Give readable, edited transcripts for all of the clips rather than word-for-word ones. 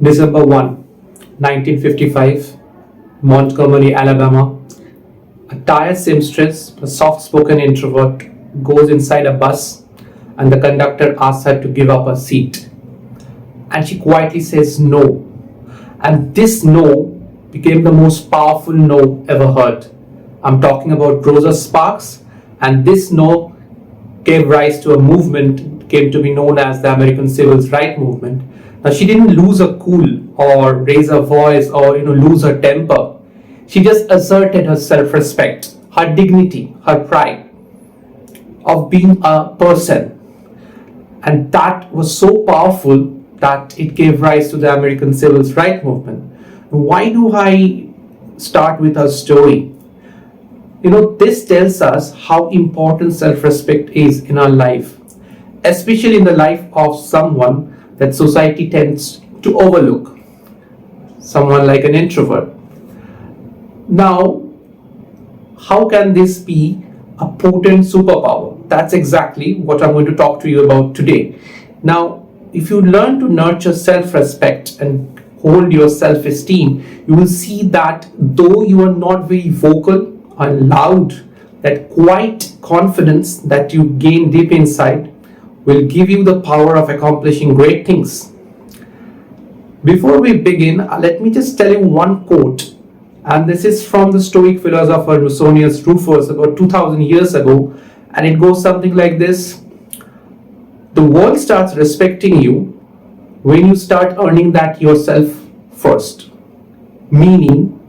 December 1, 1955, Montgomery, Alabama. A tired seamstress, a soft-spoken introvert, goes inside a bus and the conductor asks her to give up her seat. And she quietly says no. And this no became the most powerful no ever heard. I'm talking about Rosa Sparks, and this no gave rise to a movement came to be known as the American Civil Rights Movement. Now she didn't lose her cool or raise her voice or lose her temper. She just asserted her self-respect, her dignity, her pride of being a person, and that was so powerful that it gave rise to the American Civil Rights Movement. Why do I start with her story? This tells us how important self-respect is in our life, especially in the life of someone that society tends to overlook, someone like an introvert. Now, how can this be a potent superpower? That's exactly what I'm going to talk to you about today. Now, if you learn to nurture self-respect and hold your self-esteem, you will see that though you are not very vocal or loud, that quiet confidence that you gain deep inside will give you the power of accomplishing great things. Before we begin, let me just tell you one quote, and this is from the Stoic philosopher Musonius Rufus about 2000 years ago, and it goes something like this: the world starts respecting you when you start earning that yourself first. Meaning,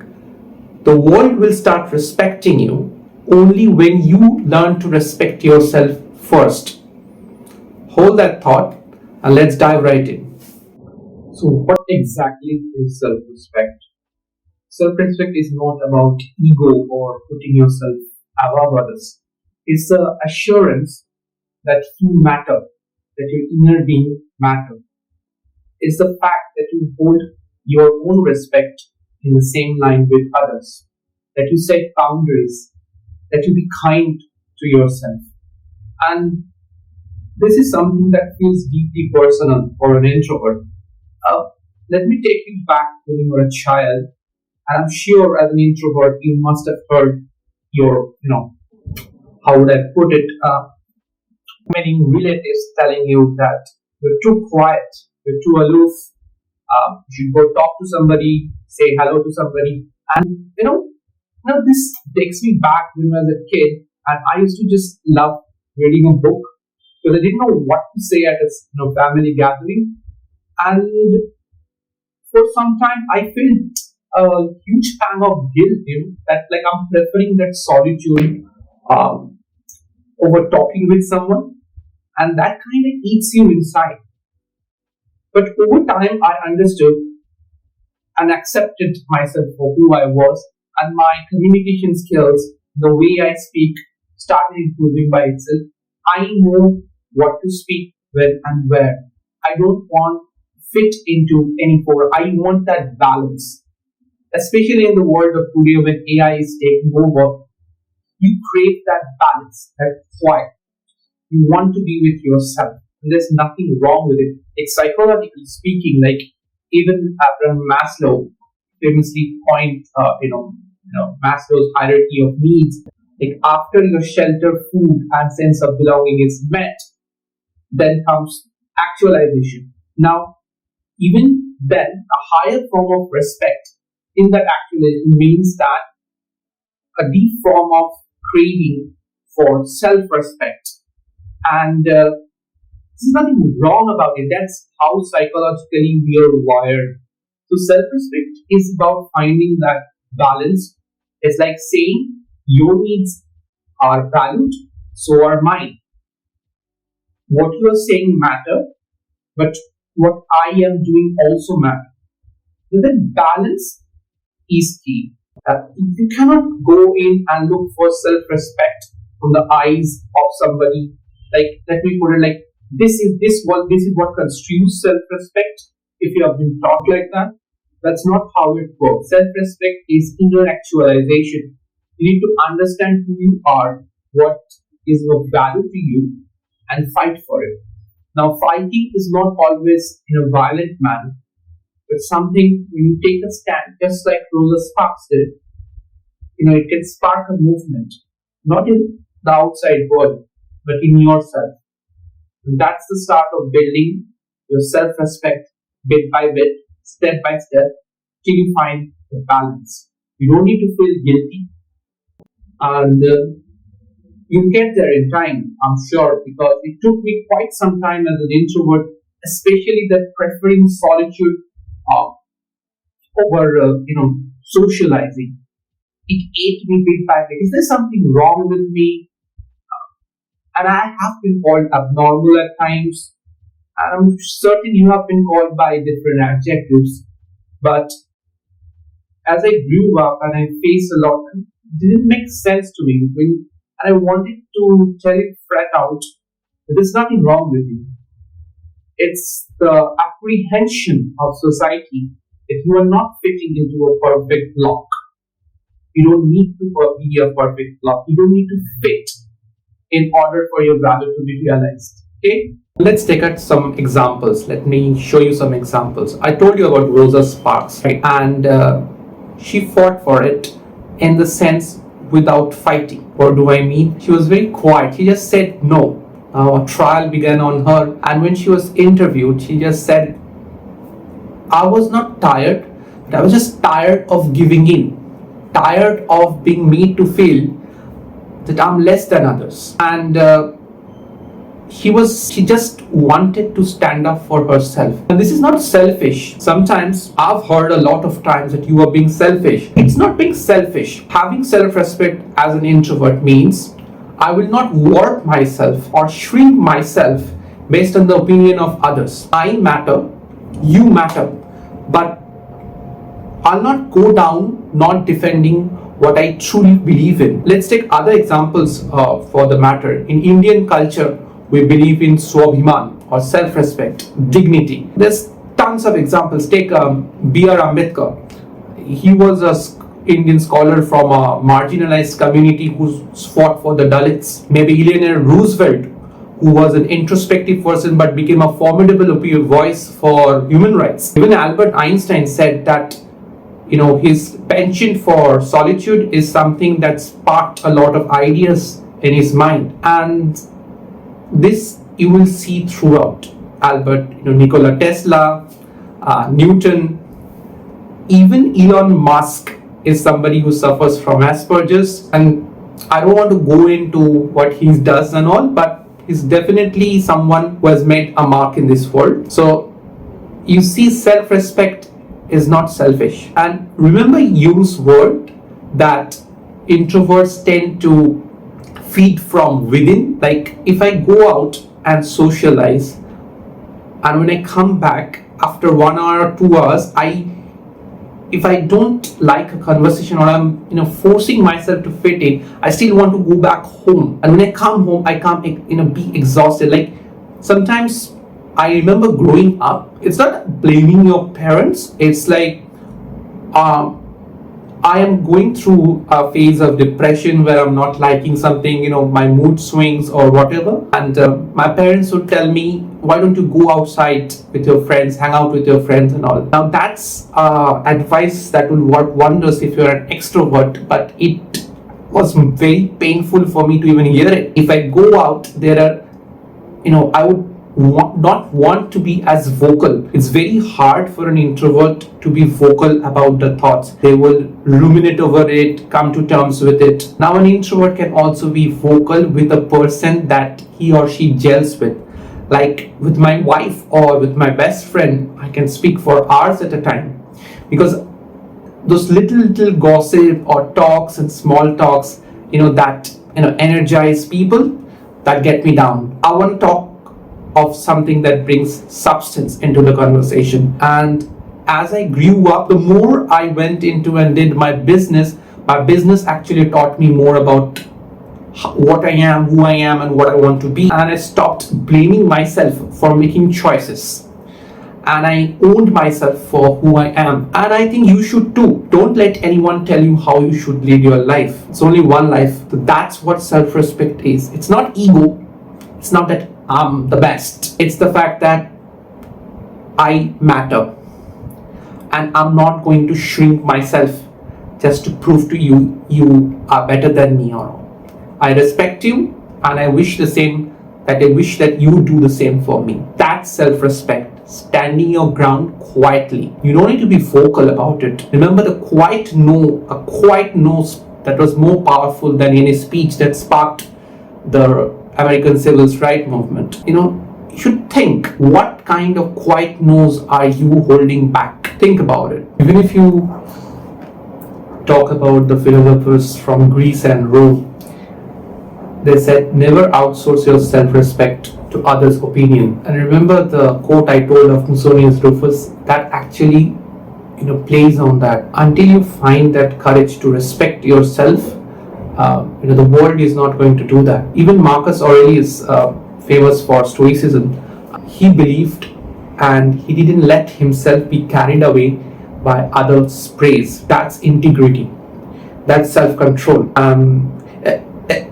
the world will start respecting you only when you learn to respect yourself first. Hold that thought and let's dive right in. So, what exactly is self respect? Self respect is not about ego or putting yourself above others. It's the assurance that you matter, that your inner being matter. It's the fact that you hold your own respect in the same line with others, that you set boundaries, that you be kind to yourself. And this is something that feels deeply personal for an introvert. Let me take you back when you were a child, and I'm sure as an introvert you must have heard how would I put it, many relatives telling you that you're too quiet, you're too aloof, you should go talk to somebody, say hello to somebody. And this takes me back when I was a kid, and I used to just love reading a book because I didn't know what to say at a family gathering. And for some time, I felt a huge pang of guilt, that like I'm preferring that solitude over talking with someone, and that kind of eats you inside. But over time, I understood and accepted myself for who I was, and my communication skills, the way I speak, started improving by itself. I know what to speak when and where. I don't want fit into any forum. I want that balance. Especially in the world of today when AI is taking over, you crave that balance, that quiet. You want to be with yourself. And there's nothing wrong with it. It's psychologically speaking, like even Abraham Maslow famously coined, Maslow's hierarchy of needs. Like after your shelter, food, and sense of belonging is met, then comes actualization. Now, even then, a higher form of respect in that actualization means that a deep form of craving for self-respect. And there's nothing wrong about it. That's how psychologically we are wired. So self-respect is about finding that balance. It's like saying your needs are valued, so are mine. What you are saying matter, but what I am doing also matter. So that balance is key. You cannot go in and look for self-respect from the eyes of somebody. Like let me put it like this is what construes self-respect. If you have been taught like that, that's not how it works. Self-respect is inner actualization. You need to understand who you are, what is of value to you, and fight for it. Now, fighting is not always in a violent manner. It's something when you take a stand, just like Rosa Parks did, it can spark a movement, not in the outside world, but in yourself. And that's the start of building your self-respect bit by bit, step by step, till you find the balance. You don't need to feel guilty, and you get there in time, I'm sure, because it took me quite some time as an introvert, especially that preferring solitude uh, over, socializing. It ate me bit by bit. Is there something wrong with me? And I have been called abnormal at times, and I'm certain you have been called by different adjectives. But as I grew up and I faced a lot, it didn't make sense to me. And I wanted to tell it flat out that there's nothing wrong with you. It's the apprehension of society that you are not fitting into a perfect block. You don't need to be a perfect block. You don't need to fit in order for your value to be realized. Okay? Let's take out some examples. Let me show you some examples. I told you about Rosa Parks, right? And she fought for it in the sense without fighting. What do I mean? She was very quiet. She just said no. A trial began on her, and when she was interviewed, she just said, I was not tired, but I was just tired of giving in, tired of being made to feel that I'm less than others. And she just wanted to stand up for herself. And this is not selfish. Sometimes I've heard a lot of times that you are being selfish. It's not being selfish. Having self-respect as an introvert means I will not warp myself or shrink myself based on the opinion of others. I matter, you matter, but I'll not go down not defending what I truly believe in. Let's take other examples for the matter. In Indian culture, we believe in swabhiman or self-respect, dignity. There's tons of examples. Take B.R. Ambedkar. He was an Indian scholar from a marginalized community who fought for the Dalits. Maybe Eleanor Roosevelt, who was an introspective person but became a formidable voice for human rights. Even Albert Einstein said that his penchant for solitude is something that sparked a lot of ideas in his mind. And this you will see throughout. Nikola Tesla, Newton, even Elon Musk is somebody who suffers from Asperger's. And I don't want to go into what he does and all, but he's definitely someone who has made a mark in this world. So you see, self-respect is not selfish. And remember Jung's word that introverts tend to feed from within. Like if I go out and socialize, and when I come back after 1 hour or 2 hours, if I don't like a conversation or I'm forcing myself to fit in, I still want to go back home. And when I come home, I can't be exhausted. Like sometimes I remember growing up, it's not blaming your parents, it's like I am going through a phase of depression where I'm not liking something, my mood swings or whatever. And my parents would tell me, why don't you go outside with your friends, hang out with your friends and all. Now that's advice that will work wonders if you're an extrovert, but it was very painful for me to even hear it. If I go out, I would not want to be as vocal. It's very hard for an introvert to be vocal about the thoughts. They will ruminate over it, come to terms with it. Now an introvert can also be vocal with a person that he or she gels with. Like with my wife or with my best friend, I can speak for hours at a time, because those little gossip or talks and small talks, that energize people, that get me down. I want to talk of something that brings substance into the conversation. And as I grew up, the more I went into and did my business actually taught me more about what I am, who I am, and what I want to be. And I stopped blaming myself for making choices. And I owned myself for who I am. And I think you should too. Don't let anyone tell you how you should live your life. It's only one life. That's what self-respect is. It's not ego. It's not that I'm the best. It's the fact that I matter. and I'm not going to shrink myself just to prove to you you are better than me. Or I respect you, and I wish that you do the same for me. That's self-respect, standing your ground quietly. You don't need to be vocal about it. Remember, a quiet no that was more powerful than any speech that sparked the American civil rights movement. You should think, what kind of quiet no's are you holding back? Think about it. Even if you talk about the philosophers from Greece and Rome, they said, never outsource your self-respect to others' opinion. And remember the quote I told of Musonius Rufus, that actually plays on that. Until you find that courage to respect yourself, the world is not going to do that. Even Marcus Aurelius, famous for stoicism, he believed and he didn't let himself be carried away by others' praise. That's integrity. That's self-control.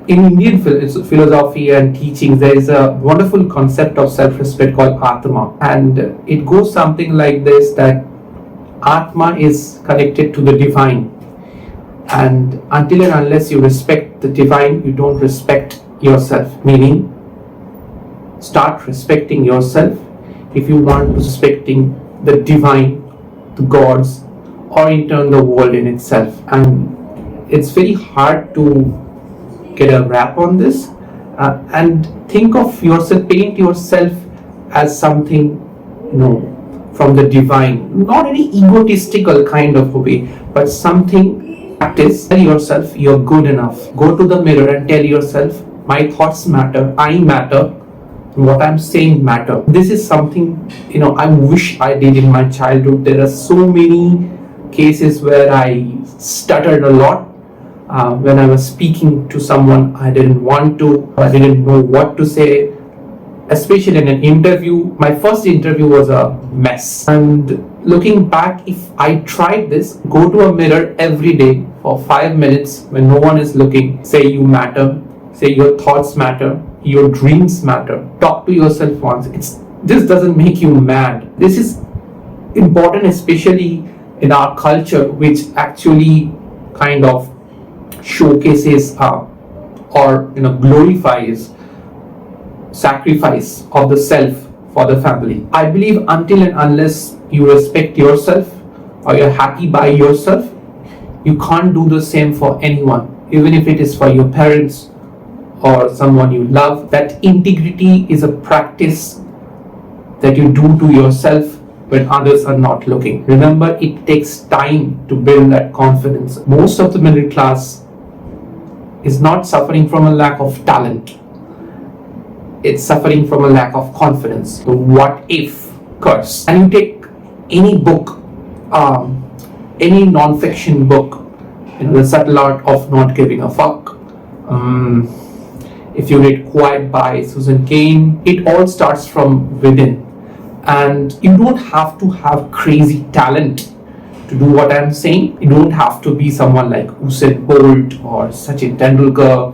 In Indian philosophy and teachings, there is a wonderful concept of self-respect called Atma, and it goes something like this: that Atma is connected to the divine, and until and unless you respect the divine, you don't respect yourself. Meaning, start respecting yourself if you want to respecting the divine, the gods, or in turn the world in itself. And it's very hard to get a wrap on this, and think of yourself, paint yourself as something from the divine, not any egotistical kind of a way, but something practice. Tell yourself you're good enough. Go to the mirror and tell yourself, my thoughts matter, I matter, what I'm saying matter. This is something I wish I did in my childhood. There are so many cases where I stuttered a lot. When I was speaking to someone, I didn't know what to say, especially in an interview. My first interview was a mess. And looking back, if I tried this, go to a mirror every day for 5 minutes when no one is looking, say you matter, say your thoughts matter, your dreams matter, talk to yourself once. This doesn't make you mad. This is important, especially in our culture, which actually kind of showcases or glorifies sacrifice of the self for the family. I believe until and unless you respect yourself or you're happy by yourself, you can't do the same for anyone, even if it is for your parents or someone you love. That integrity is a practice that you do to yourself when others are not looking. Remember, it takes time to build that confidence. Most of the middle class is not suffering from a lack of talent. It's suffering from a lack of confidence. The what if curse. And you take any book, any non-fiction book, The Subtle Art of Not Giving a Fuck. If you read Quiet by Susan Cain, it all starts from within. And you don't have to have crazy talent to do what I'm saying. You don't have to be someone like Usain Bolt or Sachin Tendulkar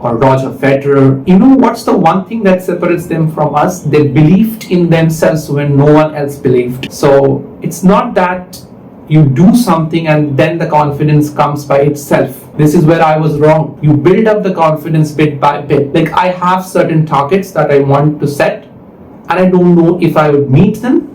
or Roger Federer. What's the one thing that separates them from us? They believed in themselves when no one else believed. So it's not that you do something and then the confidence comes by itself. This is where I was wrong. You build up the confidence bit by bit. Like, I have certain targets that I want to set, and I don't know if I would meet them,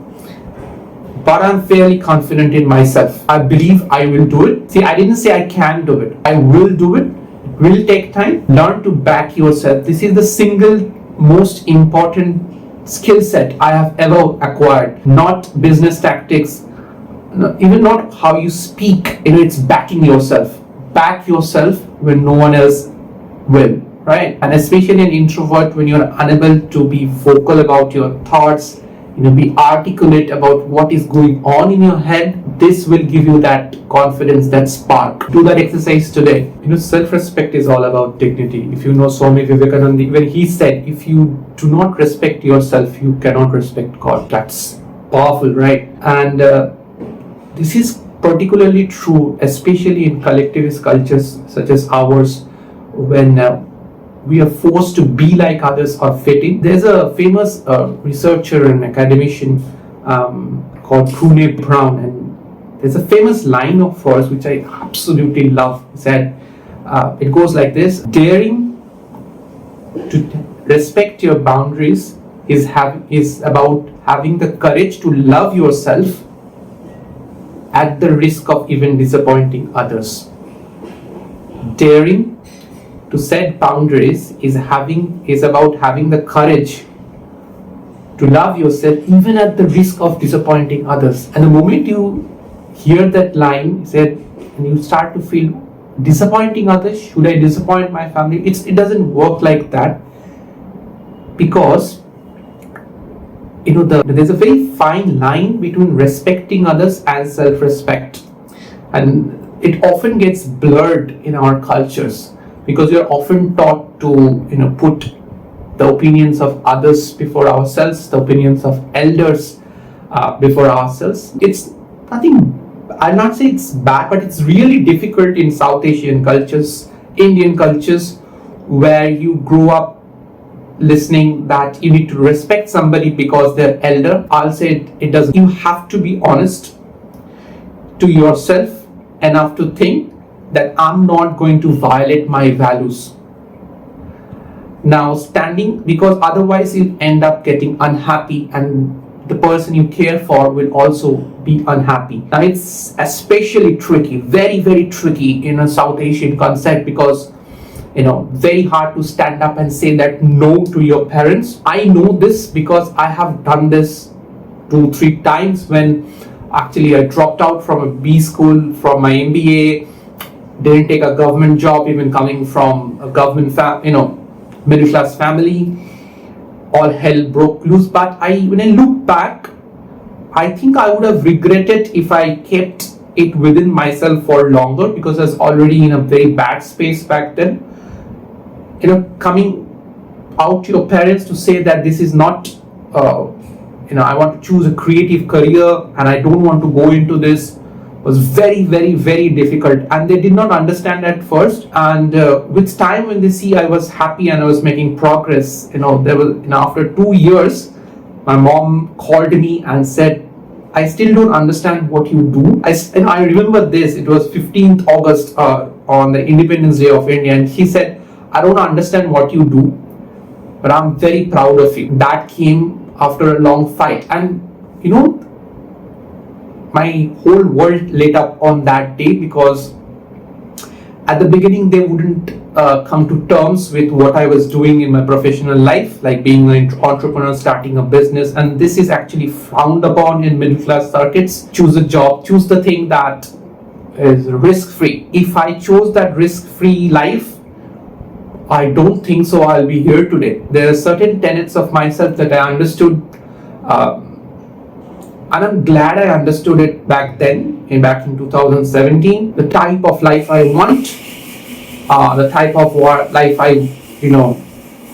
but I'm fairly confident in myself. I believe I will do it. See, I didn't say I can do it. I will do it. It will take time. Learn to back yourself. This is the single most important skill set I have ever acquired. Not business tactics, even not how you speak. It's backing yourself. Back yourself when no one else will, right? And especially an introvert, when you're unable to be vocal about your thoughts, be articulate about what is going on in your head, this will give you that confidence, that spark. Do that exercise today. Self-respect is all about dignity. If you know Swami Vivekananda, when he said, if you do not respect yourself, you cannot respect God. That's powerful, right? And this is particularly true, especially in collectivist cultures such as ours, when we are forced to be like others or fit in. There's a famous researcher and academician called Brene Brown, and There's a famous line of hers which I absolutely love. It said, it goes like this: daring to respect your boundaries is about having the courage to love yourself at the risk of even disappointing others. Daring to set boundaries is about having the courage to love yourself even at the risk of disappointing others. And the moment you hear that line said, and you start to feel disappointing others, should I disappoint my family? It doesn't work like that, because there's a very fine line between respecting others and self-respect, and it often gets blurred in our cultures because we are often taught to put the opinions of others before ourselves, the opinions of elders before ourselves. It's nothing, I'll not say it's bad, but it's really difficult in South Asian cultures, Indian cultures, where you grow up listening that you need to respect somebody because they're elder. I'll say it doesn't. You have to be honest to yourself enough to think that I'm not going to violate my values. Now because otherwise you'll end up getting unhappy, and the person you care for will also be unhappy. Now it's especially tricky, very, very tricky in a South Asian concept, because very hard to stand up and say that no to your parents. I know this because I have done this 2-3 times when actually I dropped out from a B school, from my MBA, didn't take a government job, even coming from a government middle class family. All hell broke loose. But when I look back, I think I would have regretted if I kept it within myself for longer, because I was already in a very bad space back then. Coming out to your parents to say that this is not, I want to choose a creative career and I don't want to go into this, was very, very, very difficult. And they did not understand at first. And with time, when they see I was happy and I was making progress, after 2 years, my mom called me and said, I still don't understand what you do. I remember this, it was 15th August on the Independence Day of India, and she said, I don't understand what you do, but I'm very proud of you. That came after a long fight. And my whole world lit up on that day, because at the beginning they wouldn't come to terms with what I was doing in my professional life, like being an entrepreneur, starting a business. And this is actually frowned upon in middle class circuits. Choose a job, choose the thing that is risk-free. If I chose that risk-free life, I don't think so I'll be here today. There are certain tenets of myself that I understood, and I'm glad I understood it back then, back in 2017. The type of life I want, the type of life I,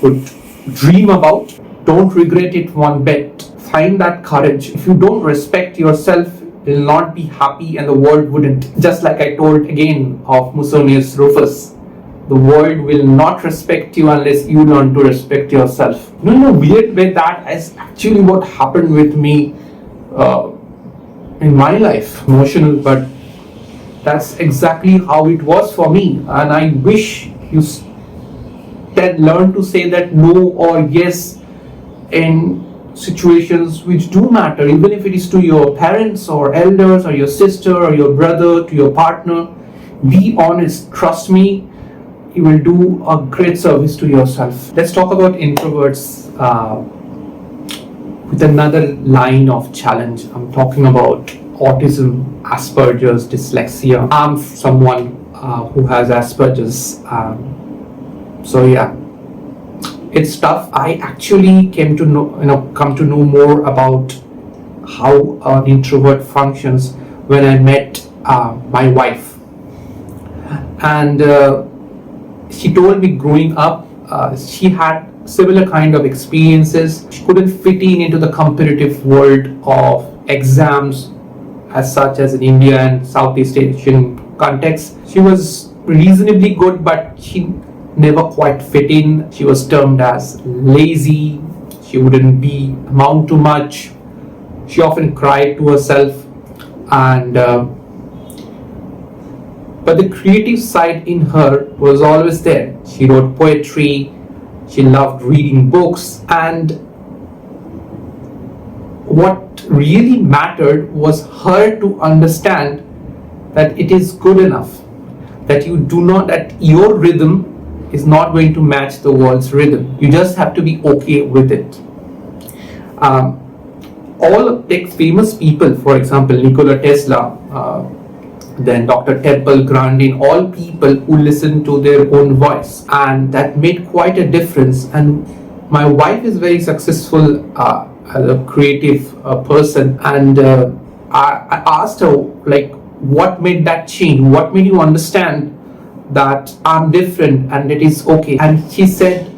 would dream about. Don't regret it one bit. Find that courage. If you don't respect yourself, you'll not be happy, and the world wouldn't. Just like I told again of Musonius Rufus, the world will not respect you unless you learn to respect yourself. In a weird way, that is actually what happened with me in my life. Emotional, but that's exactly how it was for me. And I wish you learn to say that no or yes in situations which do matter, even if it is to your parents or elders or your sister or your brother, to your partner. Be honest. Trust me, you will do a great service to yourself. Let's talk about introverts with another line of challenge. I'm talking about autism, Asperger's, dyslexia. I'm someone who has Asperger's. So yeah, it's tough. I actually came to come to know more about how an introvert functions when I met my wife, and she told me growing up, she had similar kind of experiences. She couldn't fit into the competitive world of exams as such as in India and Southeast Asian context. She was reasonably good, but she never quite fit in. She was termed as lazy. She wouldn't amount to much. She often cried to herself, and but the creative side in her was always there. She wrote poetry, she loved reading books, and what really mattered was her to understand that it is good enough, that your rhythm is not going to match the world's rhythm. You just have to be okay with it. All famous people, for example, Nikola Tesla, then Dr. Temple Grandin, all people who listen to their own voice, and that made quite a difference. And my wife is very successful as a creative person, and I asked her, like, what made that change? What made you understand that I'm different and it is okay? And she said,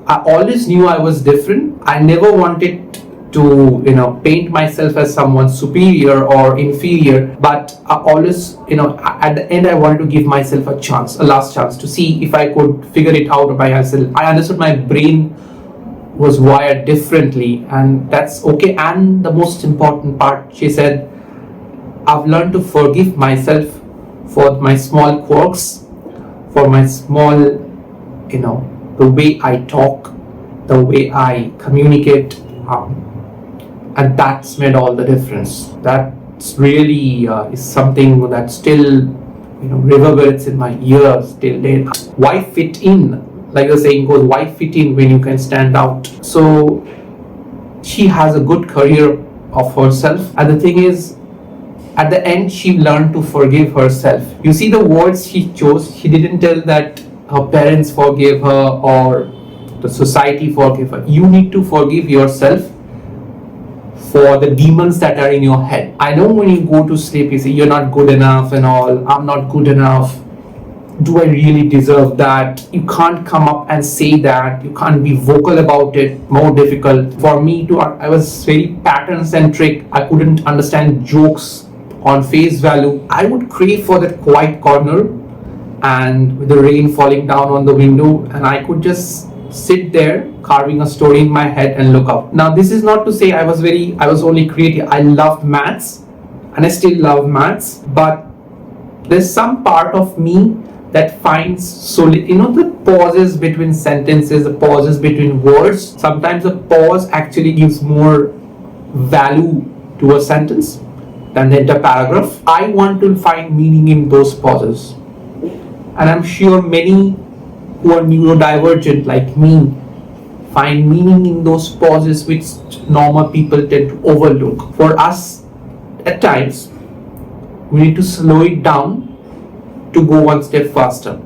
I always knew I was different. I never wanted to paint myself as someone superior or inferior, but I always at the end I wanted to give myself a last chance to see if I could figure it out by myself. I understood my brain was wired differently, and that's okay. And the most important part, she said, I've learned to forgive myself for my small quirks, for my small the way I talk, the way I communicate, and that's made all the difference. That's really is something that still reverberates in my ears till date. Why fit in? Like the saying goes, why fit in when you can stand out? So she has a good career of herself, and the thing is, at the end she learned to forgive herself. You see the words she chose. She didn't tell that her parents forgave her or the society forgave her. You need to forgive yourself for the demons that are in your head. I know when you go to sleep, you say, you're not good enough and all, I'm not good enough. Do I really deserve that? You can't come up and say that. You can't be vocal about it. More difficult. For me I was very pattern centric. I couldn't understand jokes on face value. I would crave for that quiet corner and with the rain falling down on the window, and I could just sit there carving a story in my head and look up. Now this is not to say I was only creative. I loved maths and I still love maths, but there's some part of me that finds the pauses between sentences, the pauses between words. Sometimes a pause actually gives more value to a sentence than the entire paragraph. I want to find meaning in those pauses, and I'm sure many who are neurodivergent like me find meaning in those pauses which normal people tend to overlook. For us, at times, we need to slow it down to go one step faster.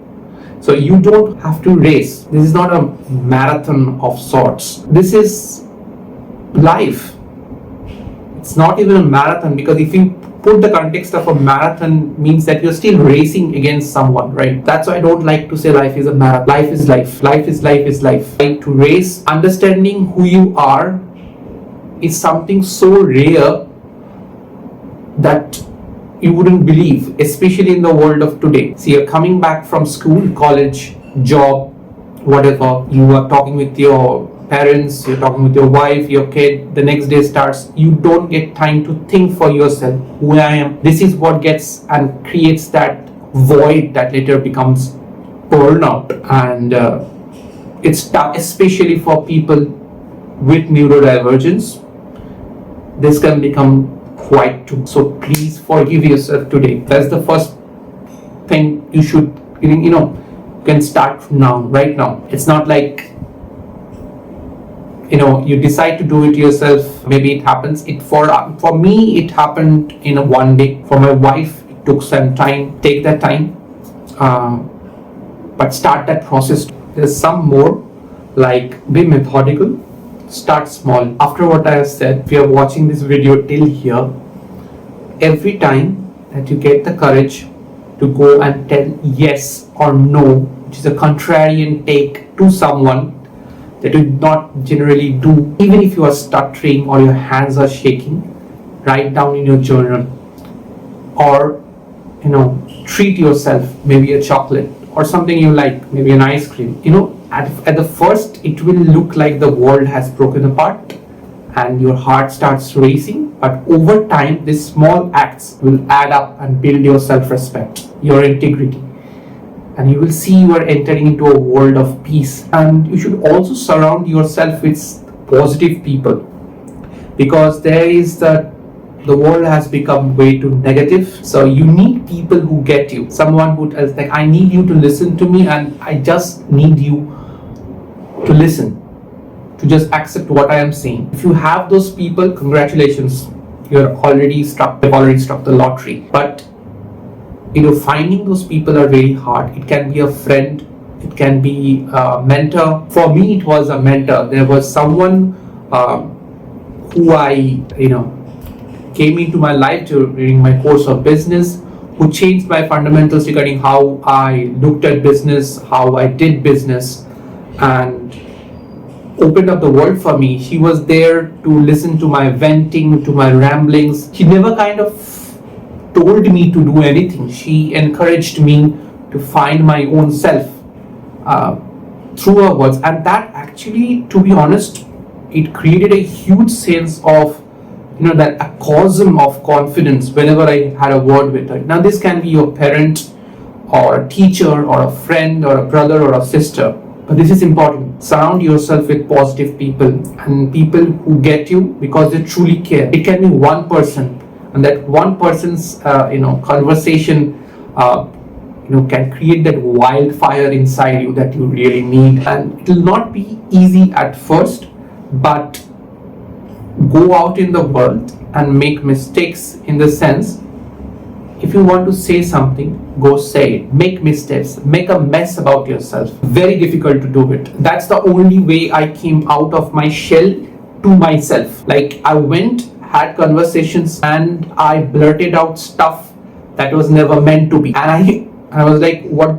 So you don't have to race. This is not a marathon of sorts. This is life. It's not even a marathon, because if you put the context of a marathon, means that you're still racing against someone, right? That's why I don't like to say life is a marathon. Life is life. Life is life is life. Like to race, understanding who you are is something so rare that you wouldn't believe, especially in the world of today. See, you're coming back from school, college, job, whatever, you are talking with your parents, you're talking with your wife, your kid, the next day starts, you don't get time to think for yourself, who I am. This is what gets and creates that void that later becomes burnout. And it's tough, especially for people with neurodivergence. This can become quite too. So please forgive yourself today. That's the first thing you should, you can start now, right now. It's not like you decide to do it yourself. Maybe it happens. For me, it happened in a one day. For my wife, it took some time. Take that time, but start that process. There's some more, like be methodical. Start small. After what I have said, if you are watching this video till here, every time that you get the courage to go and tell yes or no, which is a contrarian take to someone that you not generally do, even if you are stuttering or your hands are shaking, write down in your journal, or treat yourself, maybe a chocolate or something you like, maybe an ice cream. At the first it will look like the world has broken apart and your heart starts racing. But over time, these small acts will add up and build your self-respect, your integrity. And you will see you are entering into a world of peace. And you should also surround yourself with positive people, because the world has become way too negative. So you need people who get you, someone who tells, like, I need you to listen to me, and I just need you to listen, to just accept what I am saying. If you have those people, congratulations, you've already struck the lottery. But finding those people are very hard. It can be a friend, it can be a mentor. For me, it was a mentor. There was someone who I came into my life during my course of business, who changed my fundamentals regarding how I looked at business, how I did business, and opened up the world for me. She was there to listen to my venting, to my ramblings. She never kind of told me to do anything. She encouraged me to find my own self through her words. And that actually, to be honest, it created a huge sense of that a cosm of confidence whenever I had a word with her. Now this can be your parent or a teacher or a friend or a brother or a sister, but this is important. Surround yourself with positive people, and people who get you because they truly care. It can be one person, and that one person's conversation can create that wildfire inside you that you really need. And it will not be easy at first, but go out in the world and make mistakes, in the sense, if you want to say something, go say it. Make mistakes, make a mess about yourself. Very difficult to do it. That's the only way I came out of my shell to myself. Like, I went, had conversations, and I blurted out stuff that was never meant to be. And I was like, what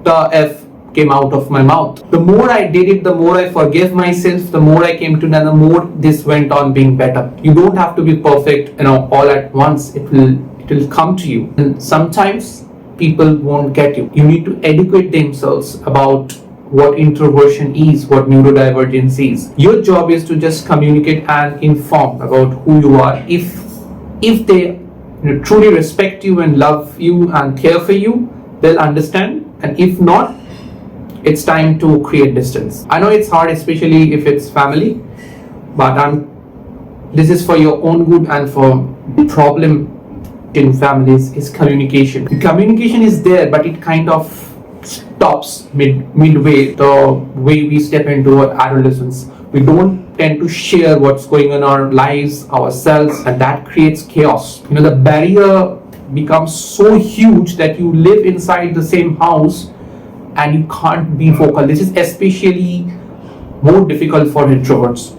the F came out of my mouth? The more I did it, the more I forgave myself, the more I came to know, the more this went on being better. You don't have to be perfect, all at once. It will come to you. And sometimes people won't get you. You need to educate themselves about what introversion is, what neurodivergence is. Your job is to just communicate and inform about who you are. If they truly respect you and love you and care for you, they'll understand. And if not, it's time to create distance. I know it's hard, especially if it's family, but this is for your own good. And for the problem in families is communication. The communication is there, but it kind of stops midway. The way we step into our adolescence, we don't tend to share what's going on in our lives, ourselves, and that creates chaos. The barrier becomes so huge that you live inside the same house and you can't be vocal. This is especially more difficult for introverts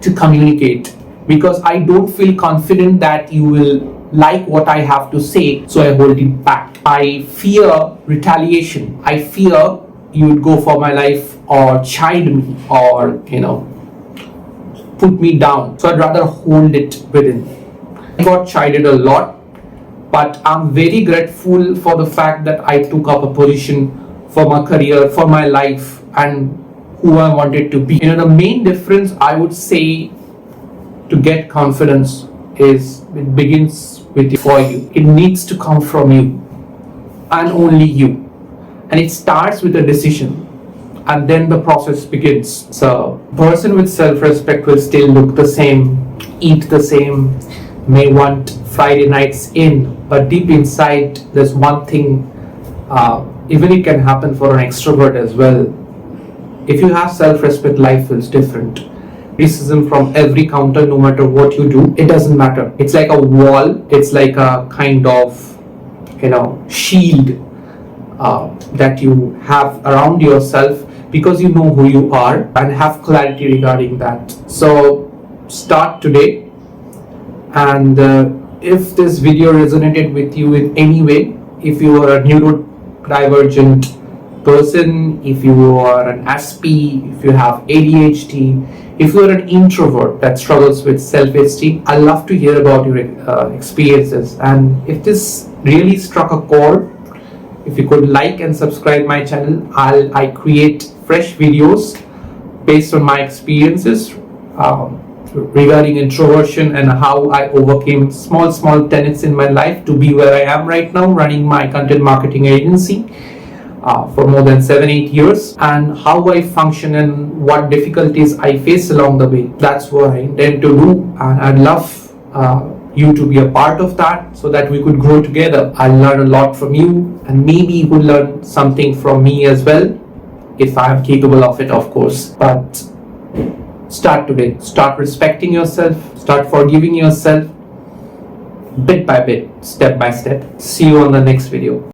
to communicate, because I don't feel confident that you will like what I have to say, so I hold it back. I fear retaliation. I fear you would go for my life or chide me or put me down, so I'd rather hold it within. I got chided a lot, but I'm very grateful for the fact that I took up a position for my career, for my life, and who I wanted to be. The main difference, I would say, to get confidence is it begins with for you. It needs to come from you and only you, and it starts with a decision, and then the process begins. So, a person with self-respect will still look the same, eat the same, may want Friday nights in, but deep inside, there's one thing. Even it can happen for an extrovert as well. If you have self-respect, life feels different. Criticism from every counter, no matter what you do, it doesn't matter. It's like a wall. It's like a kind of shield that you have around yourself, because you know who you are and have clarity regarding that. So start today. And if this video resonated with you in any way, if you are a neurodivergent person, if you are an ASP, if you have ADHD, if you are an introvert that struggles with self-esteem, I'd love to hear about your experiences. And if this really struck a chord, if you could like and subscribe my channel, I create fresh videos based on my experiences regarding introversion and how I overcame small tenets in my life to be where I am right now, running my content marketing agency for more than 7-8 years, and how I function and what difficulties I face along the way. That's what I intend to do, and I'd love you to be a part of that so that we could grow together. I'll learn a lot from you, and maybe you could learn something from me as well, if I am capable of it, of course. But start today. Start respecting yourself. Start forgiving yourself bit by bit, step by step. See you on the next video.